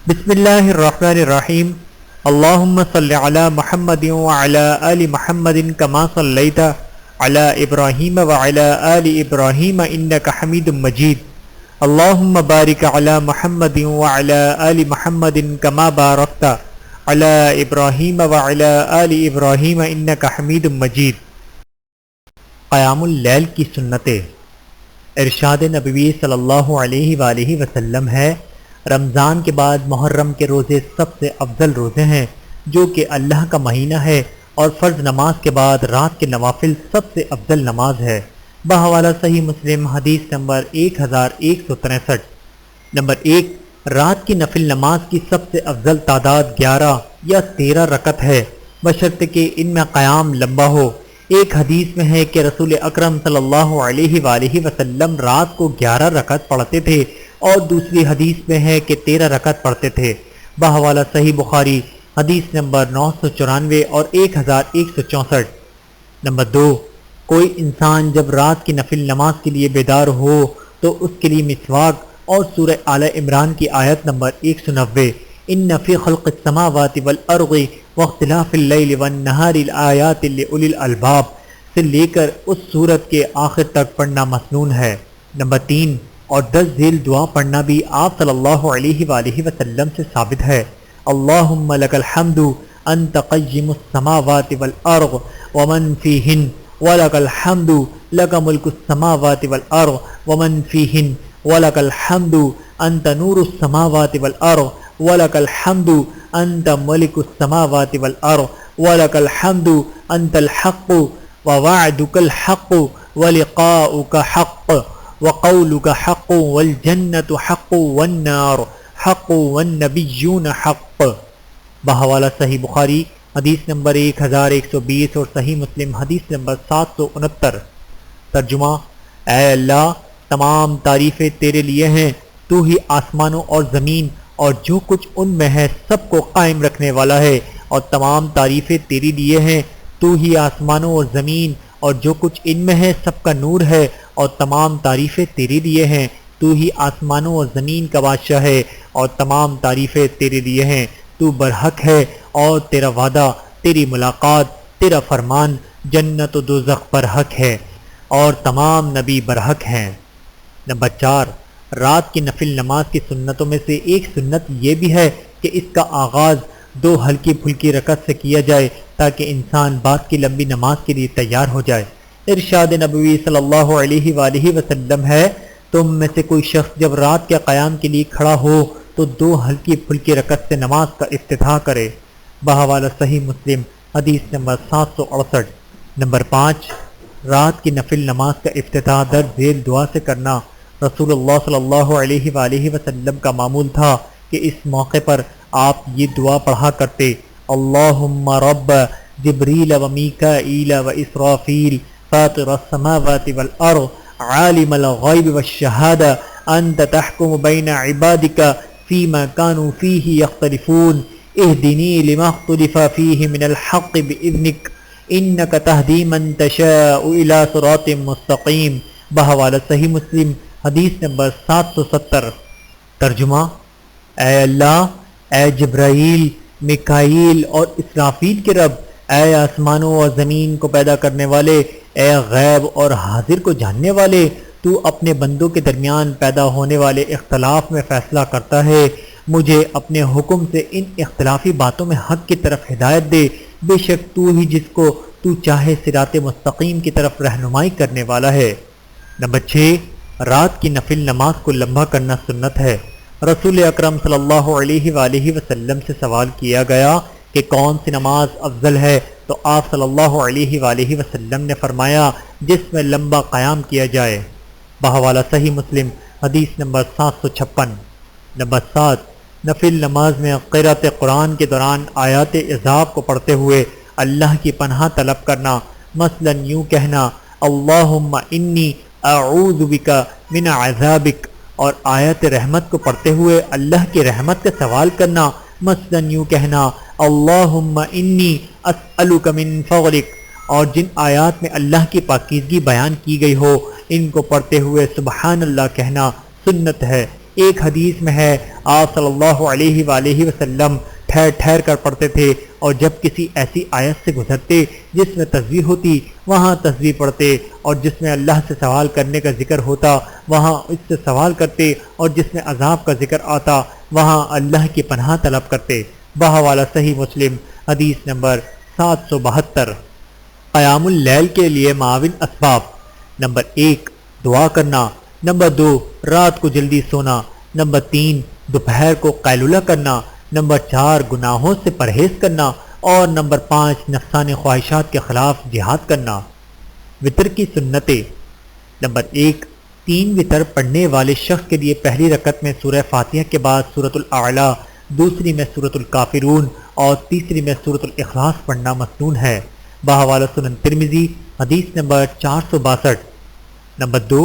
بسم اللہ الرحمن الرحیم اللہم صلی علی محمد وعلی آل محمد کما صلیت علی ابراہیم وعلی آل ابراہیم انک حمید مجید اللہم بارک علی محمد وعلی آل محمد کما بارکت علی ابراہیم وعلی آل ابراہیم انک حمید مجید۔ قیام اللیل کی سنتیں۔ ارشاد نبوی صلی اللہ علیہ وآلہ وسلم ہے، رمضان کے بعد محرم کے روزے سب سے افضل روزے ہیں، جو کہ اللہ کا مہینہ ہے، اور فرض نماز کے بعد رات کے نوافل سب سے افضل نماز ہے۔ بحوالہ صحیح مسلم حدیث نمبر 1163۔ نمبر 1، رات کی نفل نماز کی سب سے افضل تعداد 11 یا 13 رکعت ہے، بشرطے کہ ان میں قیام لمبا ہو۔ ایک حدیث میں ہے کہ رسول اکرم صلی اللہ علیہ وآلہ وسلم رات کو 11 رکعت پڑھتے تھے، اور دوسری حدیث میں ہے کہ 13 رکعت پڑھتے تھے۔ بحوالہ صحیح بخاری حدیث نمبر 994 اور 1164۔ نمبر 2، کوئی انسان جب رات کی نفل نماز کے لیے بیدار ہو تو اس کے لیے مسواک اور سورہ آل عمران کی آیت نمبر 190 ان فی خلق السماوات والارض واختلاف اللیل والنہار لآیات لأولی الالباب سے لے کر اس سورت کے آخر تک پڑھنا مسنون ہے۔ نمبر 3، اور 10 ذیل دعا پڑھنا بھی آپ صلی اللہ علیہ وآلہ وسلم سے ثابت ہے۔ اللہم لک الحمد انت قیم السماوات والارض ومن فیہن ولک الحمد لک ملک السماوات والارض ومن فیہن ولک الحمد انت نور السماوات والارض ولک الحمد انت ملک السماوات والارض ولک الحمد انت الحق ووعدک الحق ولقاؤک حق وقولک حق والجنت حق والنار حق والنبیون حق۔ بحوالہ صحیح بخاری حدیث نمبر 1120 اور صحیح مسلم حدیث نمبر 769۔ ترجمہ، اے اللہ، تمام تعریفیں تیرے لیے ہیں، تو ہی آسمانوں اور زمین اور جو کچھ ان میں ہے سب کو قائم رکھنے والا ہے، اور تمام تعریفیں تیرے لیے ہیں، تو ہی آسمانوں اور زمین اور جو کچھ ان میں ہے سب کا نور ہے، اور تمام تعریفیں تیرے لیے ہیں، تو ہی آسمانوں اور زمین کا بادشاہ ہے، اور تمام تعریفیں تیرے لیے ہیں، تو برحق ہے، اور تیرا وعدہ، تیری ملاقات، تیرا فرمان جنت و دوزخ برحق ہے، اور تمام نبی برحق ہیں۔ نمبر 4، رات کی نفل نماز کی سنتوں میں سے ایک سنت یہ بھی ہے کہ اس کا آغاز 2 ہلکی پھلکی رکعت سے کیا جائے تاکہ انسان بعد کی لمبی نماز کے لیے تیار ہو جائے۔ ارشاد نبوی صلی اللہ علیہ وآلہ وسلم ہے، تم میں سے کوئی شخص جب رات کے قیام کے لیے کھڑا ہو تو 2 ہلکی پھلکی رکعت سے نماز کا افتتاح کرے۔ بحوالہ صحیح مسلم حدیث نمبر 768۔ نمبر 5، رات کی نفل نماز کا افتتاح درج ذیل دعا سے کرنا۔ رسول اللہ صلی اللہ علیہ وآلہ وسلم کا معمول تھا کہ اس موقع پر آپ یہ دعا پڑھا کرتے، اللہم رب جبریل و میکائیل و اسرافیل فاطر السماوات والارض عالم الغیب والشہادہ انت تحکم بین عبادک فیما کانوا فیہ یختلفون اہدنی لما اختلف فیہ من الحق باذنک انک تہدی من تشاء الی صراط مستقیم۔ بحوالہ صحیح مسلم حدیث نمبر 770۔ ترجمہ، اے اللہ، اے جبرائیل، میکائیل اور اسرافیل کے رب، اے آسمانوں اور زمین کو پیدا کرنے والے، اے غیب اور حاضر کو جاننے والے، تو اپنے بندوں کے درمیان پیدا ہونے والے اختلاف میں فیصلہ کرتا ہے، مجھے اپنے حکم سے ان اختلافی باتوں میں حق کی طرف ہدایت دے، بے شک تو ہی جس کو تو چاہے صراط مستقیم کی طرف رہنمائی کرنے والا ہے۔ نمبر 6، رات کی نفل نماز کو لمبا کرنا سنت ہے۔ رسول اکرم صلی اللہ علیہ وآلہ وسلم سے سوال کیا گیا کہ کون سی نماز افضل ہے، تو آپ صلی اللہ علیہ وآلہ وسلم نے فرمایا جس میں لمبا قیام کیا جائے۔ بحوالہ صحیح مسلم حدیث نمبر 756۔ نمبر 7، نفل نماز میں قرأت قرآن کے دوران آیات عذاب کو پڑھتے ہوئے اللہ کی پناہ طلب کرنا، مثلا یوں کہنا اللہم انی اعوذ بک من عذابک، اور آیت رحمت کو پڑھتے ہوئے اللہ کی رحمت کا سوال کرنا، مثلا یوں کہنا اللہم انی اسألک من فضلک، اور جن آیات میں اللہ کی پاکیزگی بیان کی گئی ہو ان کو پڑھتے ہوئے سبحان اللہ کہنا سنت ہے۔ ایک حدیث میں ہے آپ صلی اللہ علیہ وآلہ وسلم ٹھہر ٹھہر کر پڑھتے تھے، اور جب کسی ایسی آیت سے گزرتے جس میں تصویر ہوتی وہاں تصویر پڑھتے، اور جس میں اللہ سے سوال کرنے کا ذکر ہوتا وہاں اس سے سوال کرتے، اور جس میں عذاب کا ذکر آتا وہاں اللہ کی پناہ طلب کرتے۔ بحوالہ صحیح مسلم حدیث نمبر 772۔ قیام اللیل کے لیے معاون اسباب: نمبر 1 دعا کرنا، نمبر 2 رات کو جلدی سونا، نمبر 3 دوپہر کو قیلولہ کرنا، نمبر 4 گناہوں سے پرہیز کرنا، اور نمبر 5 نفسانی خواہشات کے خلاف جہاد کرنا۔ وتر کی سنتیں: نمبر 1 3 وتر پڑھنے والے شخص کے لیے پہلی رکعت میں سورہ فاتحہ کے بعد سورۃ الاعلیٰ، دوسری میں سورۃ الکافرون اور تیسری میں سورۃ الاخلاص پڑھنا مسنون ہے۔ بحوالہ سنن ترمذی حدیث نمبر 462۔ نمبر 2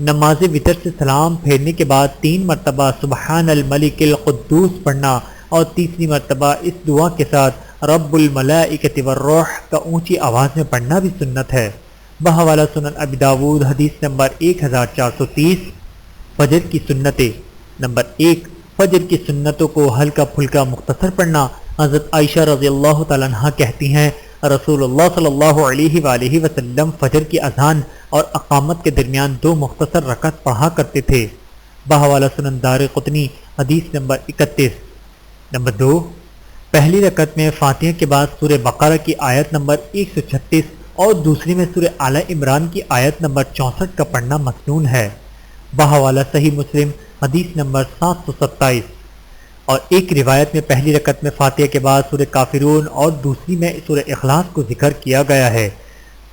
نماز وتر سے سلام پھیرنے کے بعد 3 مرتبہ سبحان الملک القدوس پڑھنا، اور تیسری مرتبہ اس دعا کے ساتھ رب الملائکۃ والروح کا اونچی آواز میں پڑھنا بھی سنت ہے۔ بحوالہ سنن ابی داؤد حدیث نمبر 1430۔ فجر کی سنتیں: نمبر 1 فجر کی سنتوں کو ہلکا پھلکا مختصر پڑھنا۔ حضرت عائشہ رضی اللہ تعالیٰ عنہ کہتی ہیں رسول اللہ صلی اللہ علیہ وآلہ وسلم فجر کی اذان اور اقامت کے درمیان 2 مختصر رکعت پڑھا کرتے تھے۔ بحوالہ سنن دارقطنی حدیث نمبر 31۔ نمبر 2 پہلی رکعت میں فاتحہ کے بعد سورہ بقرہ کی آیت نمبر 136 اور دوسری میں سورہ آل عمران کی آیت نمبر 64 کا پڑھنا مسنون ہے۔ بحوالہ صحیح مسلم حدیث نمبر 727۔ اور ایک روایت میں پہلی رکعت میں فاتحہ کے بعد سورہ کافرون اور دوسری میں سورہ اخلاص کو ذکر کیا گیا ہے۔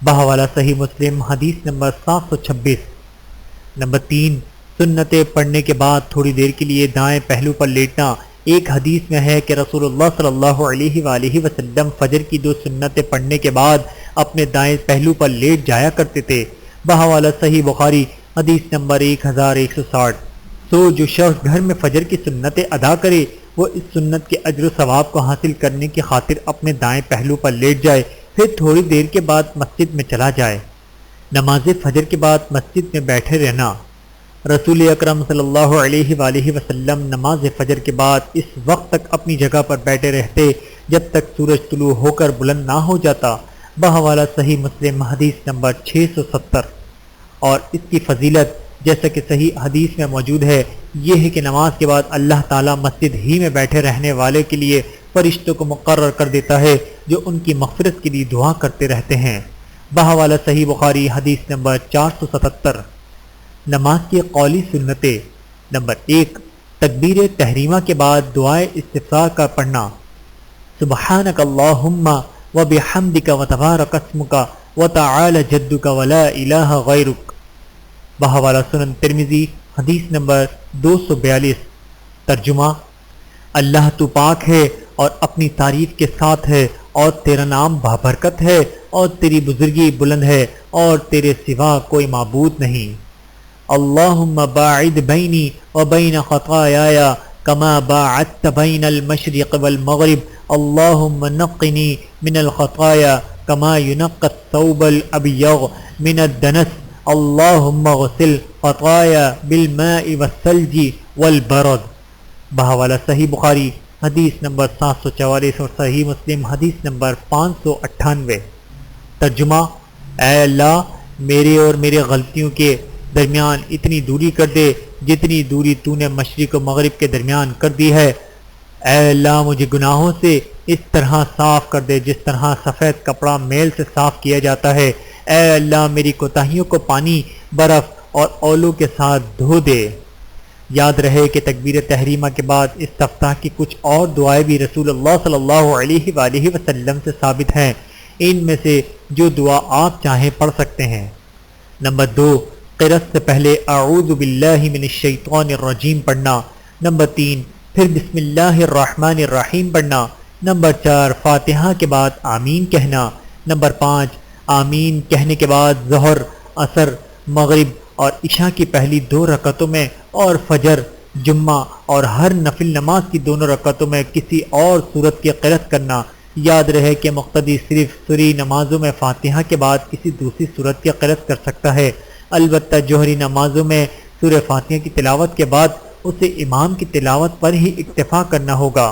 بحوالہ صحیح مسلم حدیث نمبر 726۔ نمبر 3 سنتیں پڑھنے کے بعد تھوڑی دیر کے لیے دائیں پہلو پر لیٹنا۔ ایک حدیث میں ہے کہ رسول اللہ صلی اللہ علیہ وآلہ وسلم فجر کی 2 سنتیں پڑھنے کے بعد اپنے دائیں پہلو پر لیٹ جایا کرتے تھے۔ بحوالہ صحیح بخاری حدیث نمبر 1160۔ جو شخص گھر میں فجر کی سنتیں ادا کرے وہ اس سنت کے اجر و ثواب کو حاصل کرنے کی خاطر اپنے دائیں پہلو پر لیٹ جائے، پھر تھوڑی دیر کے بعد مسجد میں چلا جائے۔ نماز فجر کے بعد مسجد میں بیٹھے رہنا۔ رسول اکرم صلی اللہ علیہ وآلہ وسلم نماز فجر کے بعد اس وقت تک اپنی جگہ پر بیٹھے رہتے جب تک سورج طلوع ہو کر بلند نہ ہو جاتا۔ بحوالہ صحیح مسلم حدیث نمبر 670۔ اور اس کی فضیلت جیسا کہ صحیح حدیث میں موجود ہے یہ ہے کہ نماز کے بعد اللہ تعالیٰ مسجد ہی میں بیٹھے رہنے والے کے لیے فرشتوں کو مقرر کر دیتا ہے جو ان کی مغفرت کے لیے دعا کرتے رہتے ہیں۔ بحوالہ صحیح بخاری حدیث نمبر 477۔ نماز کی قولی سنتیں: نمبر 1 تکبیر تحریمہ کے بعد دعائے استفتاح کا پڑھنا۔ سبحانک اللہم وبحمدک وتبارک اسمک وتعالی جدک ولا الہ غیرک۔ بحوالہ سنن ترمذی حدیث نمبر 242۔ ترجمہ: اللہ تو پاک ہے اور اپنی تعریف کے ساتھ ہے، اور تیرا نام بابرکت ہے، اور تیری بزرگی بلند ہے، اور تیرے سوا کوئی معبود نہیں۔ اللہم باعد بینی وبین خطایای کما باعدت بین المشرق والمغرب، اللہم نقنی من الخطایا کما ینقی الثوب الابیض من الدنس، اللہم اغسل خطایا بالماء والثلج والبرد۔ بحوالہ صحیح بخاری حدیث نمبر 744 اور صحیح مسلم حدیث نمبر 598۔ ترجمہ: اے اللہ میرے اور میرے غلطیوں کے درمیان اتنی دوری کر دے جتنی دوری تو نے مشرق و مغرب کے درمیان کر دی ہے۔ اے اللہ مجھے گناہوں سے اس طرح صاف کر دے جس طرح سفید کپڑا میل سے صاف کیا جاتا ہے۔ اے اللہ میری کوتاہیوں کو پانی، برف اور اولو کے ساتھ دھو دے۔ یاد رہے کہ تکبیر تحریمہ کے بعد استفتاح کی کچھ اور دعائیں بھی رسول اللہ صلی اللہ علیہ وآلہ وسلم سے ثابت ہیں، ان میں سے جو دعا آپ چاہیں پڑھ سکتے ہیں۔ نمبر 2 قرأت سے پہلے اعوذ باللہ من الشیطان الرجیم پڑھنا۔ نمبر 3 پھر بسم اللہ الرحمن الرحیم پڑھنا۔ نمبر 4 فاتحہ کے بعد آمین کہنا۔ نمبر 5 آمین کہنے کے بعد ظہر، عصر، مغرب اور عشاء کی پہلی 2 رکعتوں میں اور فجر، جمعہ اور ہر نفل نماز کی دونوں رکعتوں میں کسی اور سورت کی قرأت کرنا۔ یاد رہے کہ مقتدی صرف سری نمازوں میں فاتحہ کے بعد کسی دوسری سورت کی قرأت کر سکتا ہے، البتہ جوہری نمازوں میں سورہ فاتحہ کی تلاوت کے بعد اسے امام کی تلاوت پر ہی اکتفا کرنا ہوگا۔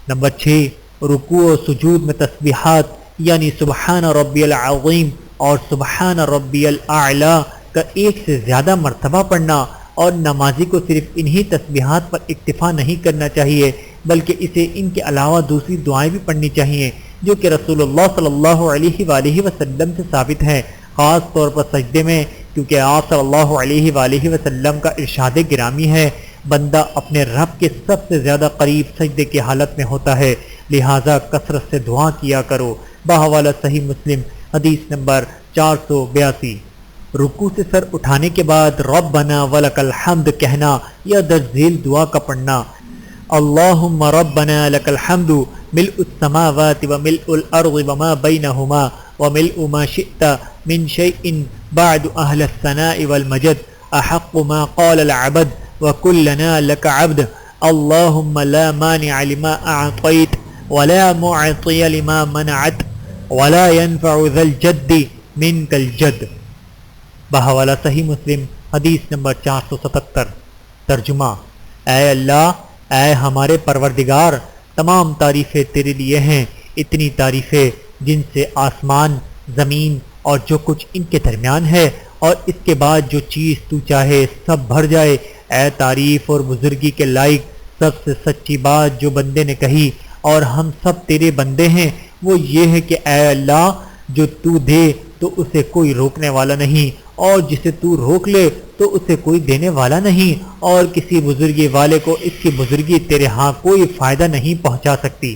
نمبر 6، رکوع و سجود میں تسبیحات یعنی سبحان ربی العظیم اور سبحان ربی الاعلی کا ایک سے زیادہ مرتبہ پڑھنا، اور نمازی کو صرف انہی تسبیحات پر اکتفا نہیں کرنا چاہیے بلکہ اسے ان کے علاوہ دوسری دعائیں بھی پڑھنی چاہیے جو کہ رسول اللہ صلی اللہ علیہ وآلہ وسلم سے ثابت ہیں، خاص طور پر سجدے میں، کیونکہ آپ صلی اللہ علیہ وآلہ وسلم کا ارشاد گرامی ہے بندہ اپنے رب کے سب سے زیادہ قریب سجدے کی حالت میں ہوتا ہے، لہٰذا کثرت سے دعا کیا کرو۔ بحوالہ صحیح مسلم حدیث نمبر 482۔ رکوع سے سر اٹھانے کے بعد ربنا ولک الحمد کہنا یا درج ذیل دعا کا پڑھنا۔ اللہم ربنا لک الحمد ملء السماوات وملء الارض وما بینہما وملء ما شئت من شیء بعد اہل الثناء والمجد احق ما قال العبد وکلنا لک عبد اللہم لا مانع لما اعطیت ولا معطی لما منعت ولا ينفع ذا الجد منک الجد۔ بحوالہ صحیح مسلم حدیث نمبر 477۔ ترجمہ: اے اللہ، اے ہمارے پروردگار، تمام تعریفیں تیرے لیے ہیں، اتنی تعریفیں جن سے آسمان، زمین اور جو کچھ ان کے درمیان ہے اور اس کے بعد جو چیز تو چاہے سب بھر جائے۔ اے تعریف اور بزرگی کے لائق، سب سے سچی بات جو بندے نے کہی اور ہم سب تیرے بندے ہیں وہ یہ ہے کہ اے اللہ، جو تو دے تو اسے کوئی روکنے والا نہیں، اور جسے تو روک لے تو اسے کوئی دینے والا نہیں، اور کسی بزرگی والے کو اس کی بزرگی تیرے ہاں کوئی فائدہ نہیں پہنچا سکتی۔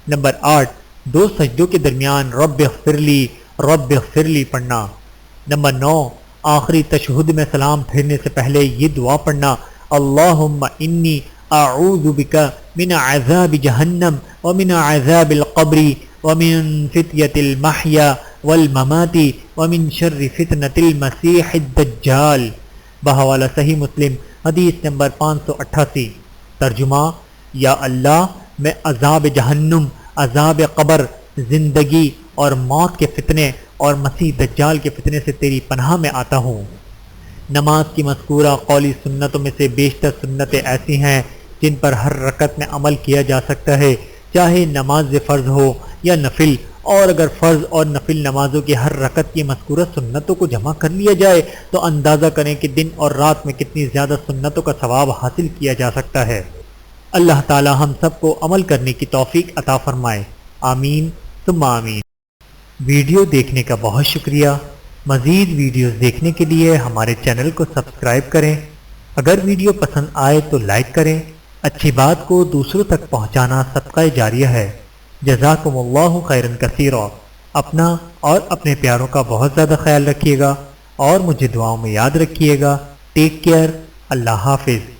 نمبر 8، 2 سجدوں کے درمیان رب اغفر لی پڑھنا۔ نمبر 9، آخری تشہد میں سلام پھیرنے سے پہلے یہ دعا پڑھنا: اللہم انی اعوذ بک من عذاب جہنم ومن عذاب القبر ومن فتنة المحیا والممات ومن شر فتنة المسیح الدجال۔ بحوالہ صحیح مسلم حدیث نمبر 588۔ ترجمہ: یا اللہ، میں عذاب جہنم، عذاب قبر، زندگی اور موت کے فتنے اور مسیح دجال کے فتنے سے تیری پناہ میں آتا ہوں۔ نماز کی مذکورہ قولی سنتوں میں سے بیشتر سنتیں ایسی ہیں جن پر ہر رکعت میں عمل کیا جا سکتا ہے، چاہے نماز فرض ہو یا نفل، اور اگر فرض اور نفل نمازوں کی ہر رکعت کی مذکورہ سنتوں کو جمع کر لیا جائے تو اندازہ کریں کہ دن اور رات میں کتنی زیادہ سنتوں کا ثواب حاصل کیا جا سکتا ہے۔ اللہ تعالی ہم سب کو عمل کرنے کی توفیق عطا فرمائے، آمین ثم آمین۔ ویڈیو دیکھنے کا بہت شکریہ۔ مزید ویڈیوز دیکھنے کے لیے ہمارے چینل کو سبسکرائب کریں۔ اگر ویڈیو پسند آئے تو لائک کریں۔ اچھی بات کو دوسروں تک پہنچانا صدقہ جاریہ ہے۔ جزاکم اللہ خیرا کثیرا۔ اپنا اور اپنے پیاروں کا بہت زیادہ خیال رکھیے گا اور مجھے دعاؤں میں یاد رکھیے گا۔ Take care. اللہ حافظ۔